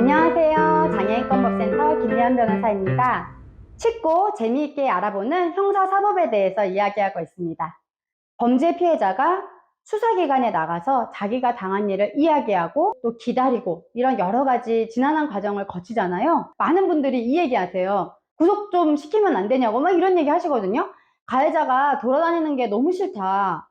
안녕하세요. 장애인권법센터 김예한 변호사입니다. 쉽고 재미있게 알아보는 형사사법에 대해서 이야기하고 있습니다. 범죄 피해자가 수사기관에 나가서 자기가 당한 일을 이야기하고 또 기다리고 이런 여러 가지 지난한 과정을 거치잖아요. 많은 분들이 이 얘기 하세요. 구속 좀 시키면 안 되냐고 막 이런 얘기 하시거든요. 가해자가 돌아다니는 게 너무 싫다.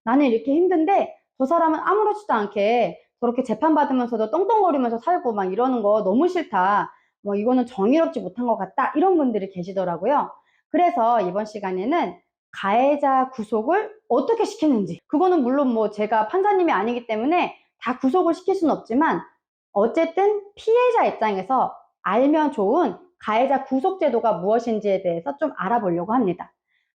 나는 이렇게 힘든데 저 사람은 아무렇지도 않게 저렇게 재판받으면서도 떵떵거리면서 살고 막 이러는 거 너무 싫다. 뭐 이거는 정의롭지 못한 것 같다. 이런 분들이 계시더라고요. 그래서 이번 시간에는 가해자 구속을 어떻게 시키는지, 그거는 물론 뭐 제가 판사님이 아니기 때문에 다 구속을 시킬 수는 없지만 어쨌든 피해자 입장에서 알면 좋은 가해자 구속 제도가 무엇인지에 대해서 좀 알아보려고 합니다.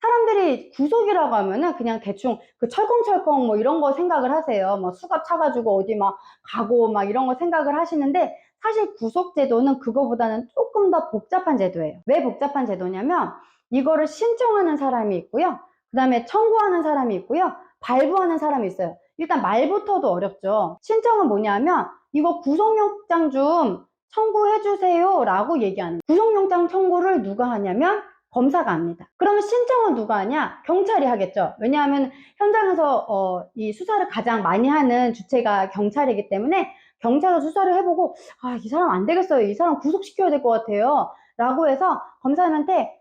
사람들이 구속이라고 하면은 그냥 대충 그 철컹철컹 뭐 이런 거 생각을 하세요. 뭐 수갑 차가지고 어디 막 가고 막 이런 거 생각을 하시는데, 사실 구속 제도는 그거보다는 조금 더 복잡한 제도예요. 왜 복잡한 제도냐면 이거를 신청하는 사람이 있고요, 그 다음에 청구하는 사람이 있고요, 발부하는 사람이 있어요. 일단 말부터도 어렵죠. 신청은 뭐냐면 이거 구속영장 좀 청구해 주세요 라고 얘기하는 거예요. 구속영장 청구를 누가 하냐면 검사가 합니다. 그러면 신청은 누가 하냐? 경찰이 하겠죠. 왜냐하면 현장에서 이 수사를 가장 많이 하는 주체가 경찰이기 때문에 경찰로 수사를 해보고 이 사람 안 되겠어요, 이 사람 구속시켜야 될 것 같아요 라고 해서 검사님한테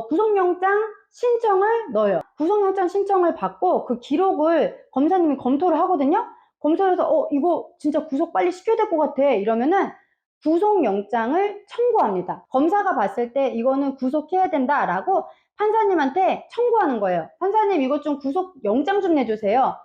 구속영장 신청을 넣어요. 구속영장 신청을 받고 그 기록을 검사님이 검토를 하거든요. 검토해서 이거 진짜 구속 빨리 시켜야 될 것 같아 이러면은 구속영장을 청구합니다. 검사가 봤을 때 이거는 구속해야 된다라고 판사님한테 청구하는 거예요. 판사님 이것 좀 구속영장 좀 내주세요.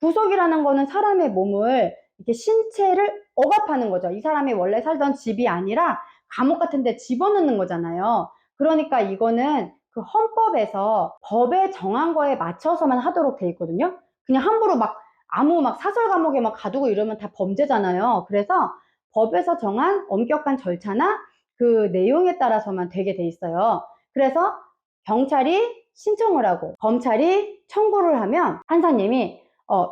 구속이라는 거는 사람의 몸을 이렇게 신체를 억압하는 거죠. 이 사람이 원래 살던 집이 아니라 감옥 같은 데 집어넣는 거잖아요. 그러니까 이거는 그 헌법에서 법에 정한 거에 맞춰서만 하도록 돼 있거든요. 그냥 함부로 막 아무 막 사설 감옥에 막 가두고 이러면 다 범죄잖아요. 그래서 법에서 정한 엄격한 절차나 그 내용에 따라서만 되게 돼 있어요. 그래서 경찰이 신청을 하고 검찰이 청구를 하면 판사님이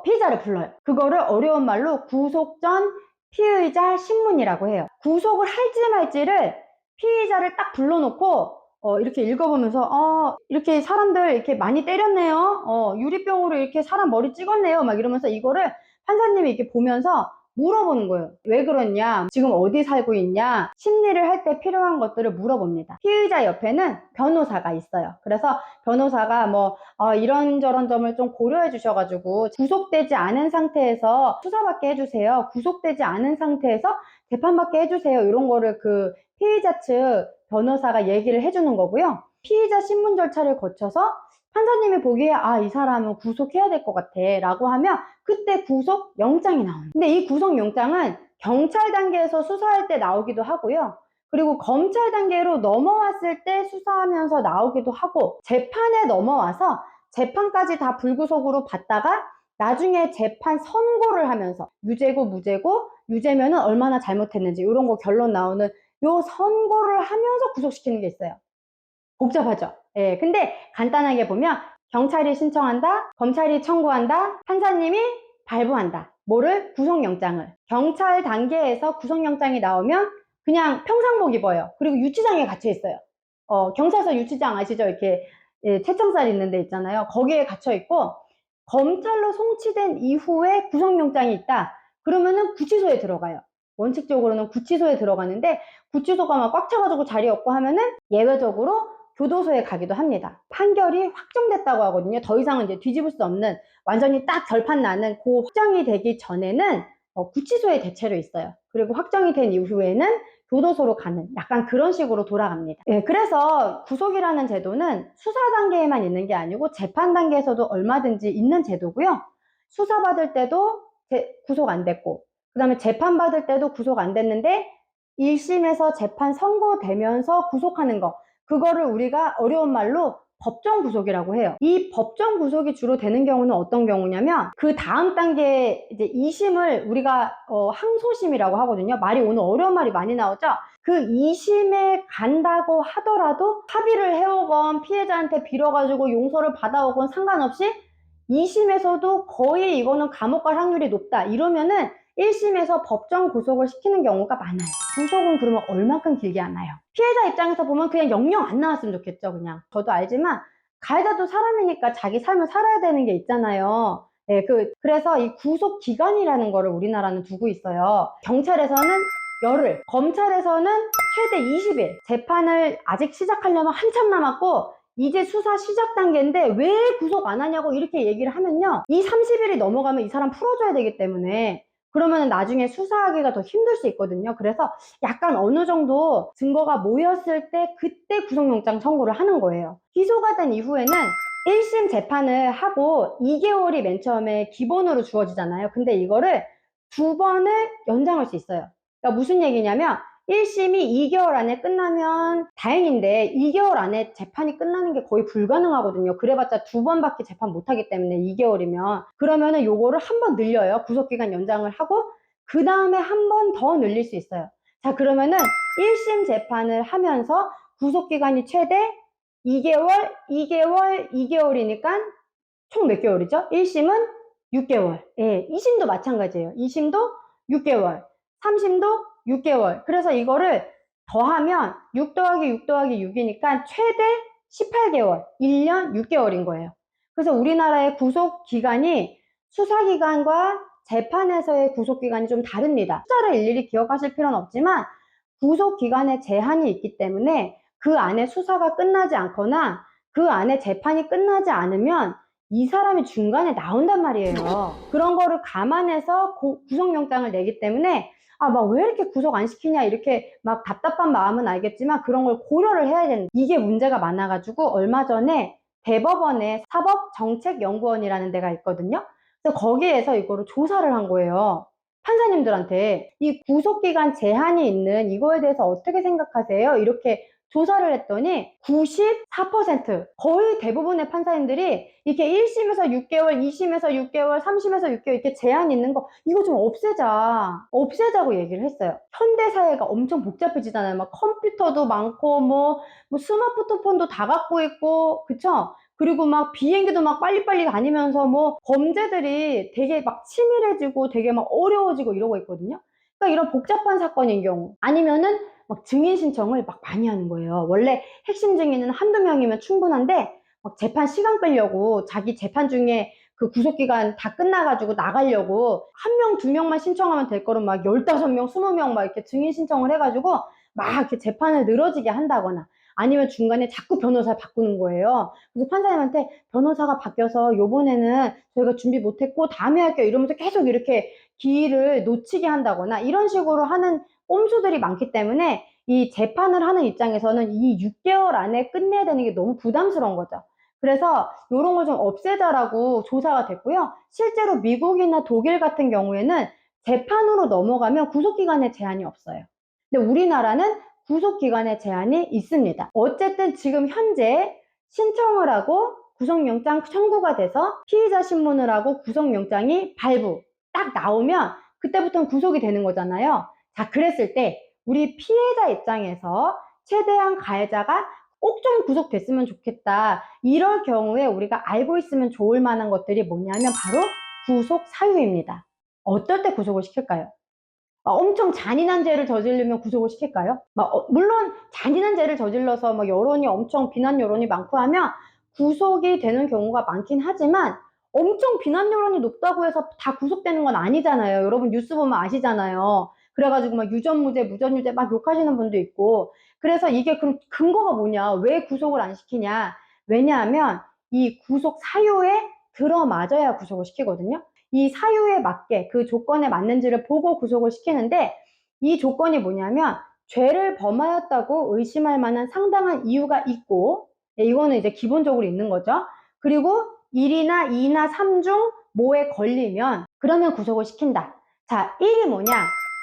피의자를 불러요. 그거를 어려운 말로 구속 전 피의자 신문이라고 해요. 구속을 할지 말지를 피의자를 딱 불러놓고 이렇게 읽어보면서 이렇게 사람들 이렇게 많이 때렸네요. 유리병으로 이렇게 사람 머리 찍었네요. 막 이러면서 이거를 판사님이 이렇게 보면서 물어보는 거예요. 왜 그러냐, 지금 어디 살고 있냐, 심리를 할 때 필요한 것들을 물어봅니다. 피의자 옆에는 변호사가 있어요. 그래서 변호사가 뭐 이런저런 점을 좀 고려해 주셔가지고 구속되지 않은 상태에서 수사받게 해주세요, 구속되지 않은 상태에서 재판받게 해주세요, 이런 거를 그 피의자 측 변호사가 얘기를 해주는 거고요. 피의자 신문 절차를 거쳐서 판사님이 보기에 이 사람은 구속해야 될 것 같아 라고 하면 그때 구속영장이 나옵니다. 근데 이 구속영장은 경찰 단계에서 수사할 때 나오기도 하고요, 그리고 검찰 단계로 넘어왔을 때 수사하면서 나오기도 하고, 재판에 넘어와서 재판까지 다 불구속으로 받다가 나중에 재판 선고를 하면서 유죄고 무죄고, 유죄면은 얼마나 잘못했는지 이런 거 결론 나오는 요 선고를 하면서 구속시키는 게 있어요. 복잡하죠? 예, 근데 간단하게 보면 경찰이 신청한다, 검찰이 청구한다, 판사님이 발부한다. 뭐를? 구속영장을. 경찰 단계에서 구속영장이 나오면 그냥 평상복 입어요. 그리고 유치장에 갇혀 있어요. 경찰서 유치장 아시죠? 이렇게 채청살 있는 데 있잖아요. 거기에 갇혀 있고, 검찰로 송치된 이후에 구속영장이 있다 그러면은 구치소에 들어가요. 원칙적으로는 구치소에 들어가는데 구치소가 막 꽉 차가지고 자리 없고 하면은 예외적으로 교도소에 가기도 합니다. 판결이 확정됐다고 하거든요. 더 이상은 이제 뒤집을 수 없는, 완전히 딱 결판 나는 그 확정이 되기 전에는 구치소에 대체로 있어요. 그리고 확정이 된 이후에는 교도소로 가는, 약간 그런 식으로 돌아갑니다. 예, 그래서 구속이라는 제도는 수사 단계에만 있는 게 아니고 재판 단계에서도 얼마든지 있는 제도고요. 수사받을 때도 구속 안 됐고, 그 다음에 재판 받을 때도 구속 안 됐는데 1심에서 재판 선고되면서 구속하는 거, 그거를 우리가 어려운 말로 법정 구속이라고 해요. 이 법정 구속이 주로 되는 경우는 어떤 경우냐면 그 다음 단계 이제 2심을 우리가 항소심이라고 하거든요. 말이 오늘 어려운 말이 많이 나오죠. 그 2심에 간다고 하더라도 합의를 해오건 피해자한테 빌어가지고 용서를 받아오건 상관없이 2심에서도 거의 이거는 감옥 갈 확률이 높다 이러면은 1심에서 법정 구속을 시키는 경우가 많아요. 구속은 그러면 얼만큼 길게 하나요? 피해자 입장에서 보면 그냥 영영 안 나왔으면 좋겠죠. 그냥 저도 알지만 가해자도 사람이니까 자기 삶을 살아야 되는 게 있잖아요. 네, 그래서 이 구속 기간이라는 거를 우리나라는 두고 있어요. 경찰에서는 열흘, 검찰에서는 최대 20일. 재판을 아직 시작하려면 한참 남았고 이제 수사 시작 단계인데 왜 구속 안 하냐고 이렇게 얘기를 하면요, 이 30일이 넘어가면 이 사람 풀어줘야 되기 때문에 그러면 나중에 수사하기가 더 힘들 수 있거든요. 그래서 약간 어느 정도 증거가 모였을 때 그때 구속영장 청구를 하는 거예요. 기소가 된 이후에는 1심 재판을 하고 2개월이 맨 처음에 기본으로 주어지잖아요. 근데 이거를 2번을 연장할 수 있어요. 그러니까 무슨 얘기냐면 1심이 2개월 안에 끝나면 다행인데 2개월 안에 재판이 끝나는 게 거의 불가능하거든요. 그래봤자 2번밖에 재판 못하기 때문에 2개월이면. 그러면은 요거를 한 번 늘려요. 구속기간 연장을 하고 그 다음에 한 번 더 늘릴 수 있어요. 자, 그러면은 1심 재판을 하면서 구속기간이 최대 2개월, 2개월, 2개월이니까 총 몇 개월이죠? 1심은 6개월. 예, 2심도 마찬가지예요. 2심도 6개월. 3심도 6개월. 그래서 이거를 더하면 6 더하기 6 더하기 6이니까 최대 18개월. 1년 6개월인 거예요. 그래서 우리나라의 구속기간이 수사기관과 재판에서의 구속기간이 좀 다릅니다. 숫자를 일일이 기억하실 필요는 없지만 구속기간에 제한이 있기 때문에 그 안에 수사가 끝나지 않거나 그 안에 재판이 끝나지 않으면 이 사람이 중간에 나온단 말이에요. 그런 거를 감안해서 구속영장을 내기 때문에 막 왜 이렇게 구속 안 시키냐 이렇게 막 답답한 마음은 알겠지만 그런 걸 고려를 해야 되는, 이게 문제가 많아가지고 얼마 전에 대법원에 사법정책연구원이라는 데가 있거든요. 그래서 거기에서 이거를 조사를 한 거예요. 판사님들한테 이 구속기간 제한이 있는 이거에 대해서 어떻게 생각하세요? 이렇게 조사를 했더니 94%, 거의 대부분의 판사님들이 이렇게 1심에서 6개월, 2심에서 6개월, 3심에서 6개월 이렇게 제한이 있는 거 이거 좀 없애자고 얘기를 했어요. 현대사회가 엄청 복잡해지잖아요. 막 컴퓨터도 많고 뭐 스마트폰도 다 갖고 있고, 그쵸? 그리고 막 비행기도 막 빨리빨리 다니면서 뭐 범죄들이 되게 막 치밀해지고 되게 막 어려워지고 이러고 있거든요. 그러니까 이런 복잡한 사건인 경우 아니면은 막 증인 신청을 막 많이 하는 거예요. 원래 핵심 증인은 한두 명이면 충분한데 막 재판 시간 끌려고 자기 재판 중에 그 구속기간 다 끝나가지고 나가려고 한 명, 두 명만 신청하면 될 거를 막 15명, 20명 막 이렇게 증인 신청을 해가지고 막 이렇게 재판을 늘어지게 한다거나 아니면 중간에 자꾸 변호사를 바꾸는 거예요. 그래서 판사님한테 변호사가 바뀌어서 요번에는 저희가 준비 못했고 다음에 할게요 이러면서 계속 이렇게 기일을 놓치게 한다거나 이런 식으로 하는 꼼수들이 많기 때문에 이 재판을 하는 입장에서는 이 6개월 안에 끝내야 되는 게 너무 부담스러운 거죠. 그래서 이런 걸 좀 없애자라고 조사가 됐고요. 실제로 미국이나 독일 같은 경우에는 재판으로 넘어가면 구속기간에 제한이 없어요. 근데 우리나라는 구속기간에 제한이 있습니다. 어쨌든 지금 현재 신청을 하고 구속영장 청구가 돼서 피의자 신문을 하고 구속영장이 발부 딱 나오면 그때부터는 구속이 되는 거잖아요. 자, 그랬을 때 우리 피해자 입장에서 최대한 가해자가 꼭 좀 구속됐으면 좋겠다. 이럴 경우에 우리가 알고 있으면 좋을 만한 것들이 뭐냐면 바로 구속 사유입니다. 어떨 때 구속을 시킬까요? 엄청 잔인한 죄를 저지르면 구속을 시킬까요? 물론 잔인한 죄를 저질러서 막 여론이 엄청 비난 여론이 많고 하면 구속이 되는 경우가 많긴 하지만 엄청 비난 여론이 높다고 해서 다 구속되는 건 아니잖아요. 여러분 뉴스 보면 아시잖아요. 그래가지고 막 유전무죄, 무전유죄 막 욕하시는 분도 있고. 그래서 이게 그럼 근거가 뭐냐? 왜 구속을 안 시키냐? 왜냐하면 이 구속 사유에 들어맞아야 구속을 시키거든요. 이 사유에 맞게 그 조건에 맞는지를 보고 구속을 시키는데 이 조건이 뭐냐면 죄를 범하였다고 의심할 만한 상당한 이유가 있고, 이거는 이제 기본적으로 있는 거죠. 그리고 1이나 2나 3 중 뭐에 걸리면 그러면 구속을 시킨다. 자, 1이 뭐냐?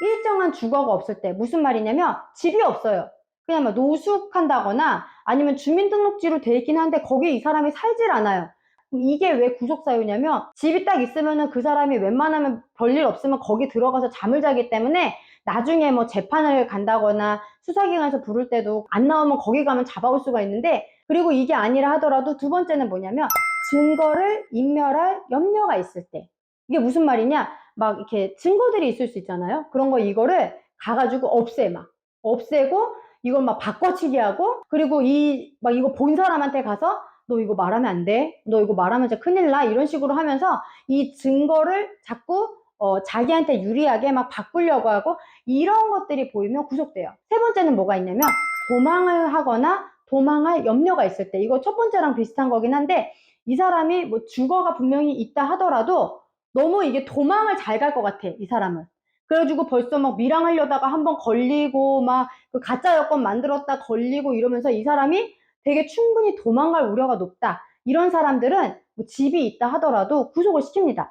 일정한 주거가 없을 때. 무슨 말이냐면 집이 없어요. 그냥 막 노숙한다거나 아니면 주민등록지로 돼 있긴 한데 거기에 이 사람이 살질 않아요. 이게 왜 구속사유냐면 집이 딱 있으면은 그 사람이 웬만하면 별일 없으면 거기 들어가서 잠을 자기 때문에 나중에 뭐 재판을 간다거나 수사기관에서 부를 때도 안 나오면 거기 가면 잡아올 수가 있는데, 그리고 이게 아니라 하더라도 두 번째는 뭐냐면 증거를 인멸할 염려가 있을 때. 이게 무슨 말이냐? 막 이렇게 증거들이 있을 수 있잖아요. 그런 거 이거를 가가지고 없애고 이걸 막 바꿔치기 하고, 그리고 막 이거 본 사람한테 가서 너 이거 말하면 안 돼. 너 이거 말하면 진짜 큰일 나. 이런 식으로 하면서 이 증거를 자꾸 자기한테 유리하게 막 바꾸려고 하고, 이런 것들이 보이면 구속돼요. 세 번째는 뭐가 있냐면 도망을 하거나 도망할 염려가 있을 때, 이거 첫 번째랑 비슷한 거긴 한데, 이 사람이 뭐 주거가 분명히 있다 하더라도 너무 이게 도망을 잘 갈 것 같아, 이 사람은. 그래가지고 벌써 막 밀항하려다가 한번 걸리고 막 그 가짜 여권 만들었다 걸리고 이러면서 이 사람이 되게 충분히 도망갈 우려가 높다. 이런 사람들은 뭐 집이 있다 하더라도 구속을 시킵니다.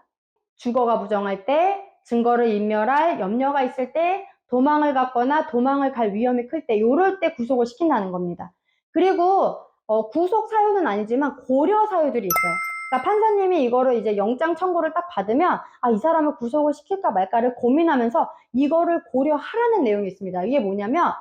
주거가 부정할 때, 증거를 인멸할 염려가 있을 때, 도망을 갔거나 도망을 갈 위험이 클 때, 요럴 때 구속을 시킨다는 겁니다. 그리고 구속 사유는 아니지만 고려 사유들이 있어요. 그러니까 판사님이 이거를 이제 영장 청구를 딱 받으면 이 사람을 구속을 시킬까 말까를 고민하면서 이거를 고려하라는 내용이 있습니다. 이게 뭐냐면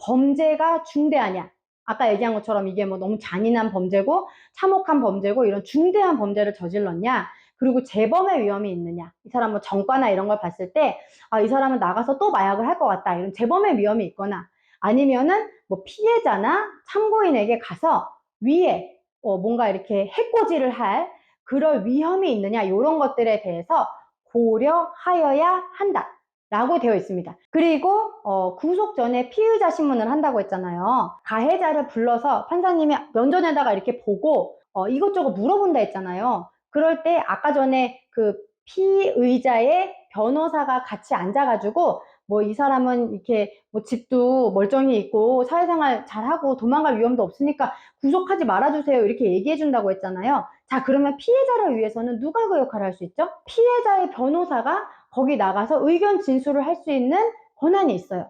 범죄가 중대하냐, 아까 얘기한 것처럼 이게 뭐 너무 잔인한 범죄고 참혹한 범죄고 이런 중대한 범죄를 저질렀냐, 그리고 재범의 위험이 있느냐, 이 사람 뭐 전과나 이런 걸 봤을 때 이 사람은 나가서 또 마약을 할 것 같다, 이런 재범의 위험이 있거나, 아니면은 뭐 피해자나 참고인에게 가서 위에 뭔가 이렇게 해코지를 할 그럴 위험이 있느냐, 이런 것들에 대해서 고려하여야 한다 라고 되어 있습니다. 그리고 구속 전에 피의자 신문을 한다고 했잖아요. 가해자를 불러서 판사님이 면전에다가 이렇게 보고 이것저것 물어본다 했잖아요. 그럴 때 아까 전에 그 피의자의 변호사가 같이 앉아가지고 뭐 이 사람은 이렇게 뭐 집도 멀쩡히 있고 사회생활 잘하고 도망갈 위험도 없으니까 구속하지 말아주세요, 이렇게 얘기해 준다고 했잖아요. 자, 그러면 피해자를 위해서는 누가 그 역할을 할 수 있죠? 피해자의 변호사가 거기 나가서 의견 진술을 할 수 있는 권한이 있어요.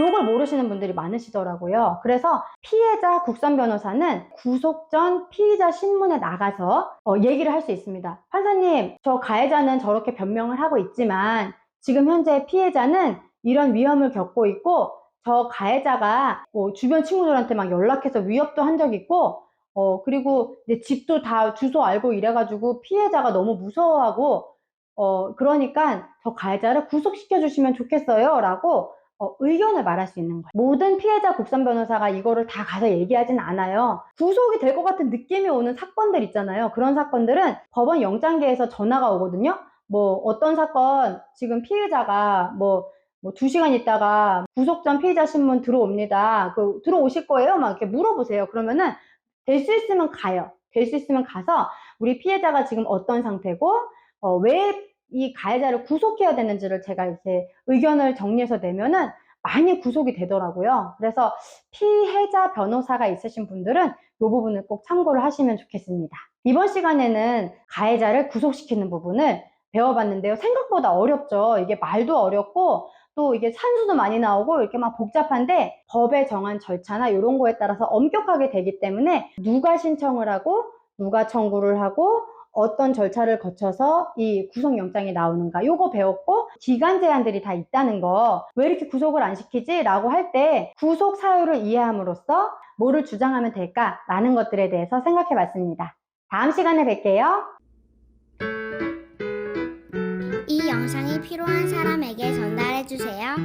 요걸 모르시는 분들이 많으시더라고요. 그래서 피해자 국선 변호사는 구속 전 피의자 신문에 나가서 얘기를 할 수 있습니다. 판사님, 저 가해자는 저렇게 변명을 하고 있지만 지금 현재 피해자는 이런 위험을 겪고 있고, 저 가해자가 뭐 주변 친구들한테 막 연락해서 위협도 한 적 있고, 그리고 내 집도 다 주소 알고 이래가지고 피해자가 너무 무서워하고, 그러니까 저 가해자를 구속시켜 주시면 좋겠어요 라고 의견을 말할 수 있는 거예요. 모든 피해자 국선 변호사가 이거를 다 가서 얘기하진 않아요. 구속이 될 것 같은 느낌이 오는 사건들 있잖아요. 그런 사건들은 법원 영장계에서 전화가 오거든요. 뭐 어떤 사건 지금 피해자가 뭐 2시간 있다가 구속 전 피의자 신문 들어옵니다. 들어오실 거예요? 막 이렇게 물어보세요. 그러면은 될 수 있으면 가요. 될 수 있으면 가서 우리 피해자가 지금 어떤 상태고 왜 이 가해자를 구속해야 되는지를 제가 이제 의견을 정리해서 내면은 많이 구속이 되더라고요. 그래서 피해자 변호사가 있으신 분들은 이 부분을 꼭 참고를 하시면 좋겠습니다. 이번 시간에는 가해자를 구속시키는 부분을 배워봤는데요. 생각보다 어렵죠. 이게 말도 어렵고 또 이게 산수도 많이 나오고 이렇게 막 복잡한데, 법에 정한 절차나 이런 거에 따라서 엄격하게 되기 때문에 누가 신청을 하고 누가 청구를 하고 어떤 절차를 거쳐서 이 구속영장이 나오는가, 요거 배웠고, 기간 제한들이 다 있다는 거, 왜 이렇게 구속을 안 시키지? 라고 할 때 구속 사유를 이해함으로써 뭐를 주장하면 될까? 라는 것들에 대해서 생각해 봤습니다. 다음 시간에 뵐게요. 이 영상이 필요한 사람에게 전달해 주세요.